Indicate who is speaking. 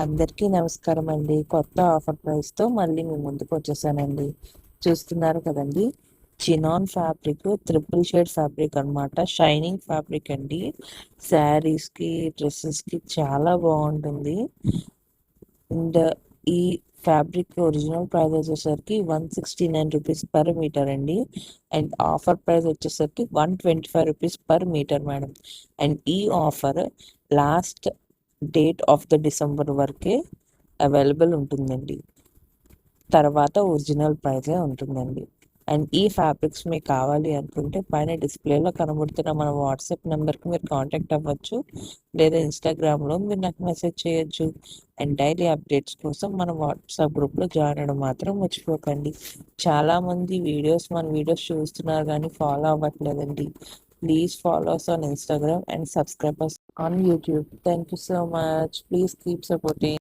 Speaker 1: అందరికీ నమస్కారం అండి. కొత్త ఆఫర్ ప్రైస్తో మళ్ళీ మీ ముందుకు వచ్చేసానండి. చూస్తున్నారు కదండి, chinon fabric, triple shade fabric అనమాట. షైనింగ్ ఫ్యాబ్రిక్ అండి. శారీస్కి, డ్రెస్సెస్కి చాలా బాగుంటుంది. అండ్ ఈ ఫ్యాబ్రిక్ ఒరిజినల్ ప్రైస్ వచ్చేసరికి 169 రూపీస్ పర్ మీటర్ అండి. అండ్ ఆఫర్ ప్రైస్ వచ్చేసరికి 125 rupees per metre madam. And ఈ offer last date of the December వరకే అవైలబుల్ ఉంటుందండి. తర్వాత ఒరిజినల్ ప్రైజే ఉంటుందండి. అండ్ ఈ ఫ్యాబ్రిక్స్ మీకు కావాలి అనుకుంటే పైన డిస్ప్లేలో కనబడుతున్న మన వాట్సాప్ నెంబర్కి మీరు కాంటాక్ట్ అవ్వచ్చు, లేదా ఇన్స్టాగ్రామ్లో మీరు నాకు మెసేజ్ చేయొచ్చు. అండ్ డైలీ అప్డేట్స్ కోసం మన వాట్సాప్ గ్రూప్లో జాయిన్ అవ్వడం మాత్రం మర్చిపోకండి. చాలామంది మన వీడియోస్ చూస్తున్నారు కానీ ఫాలో అవ్వట్లేదండి. Please follow us on Instagram and subscribe us on YouTube. Thank you so much. Please keep supporting.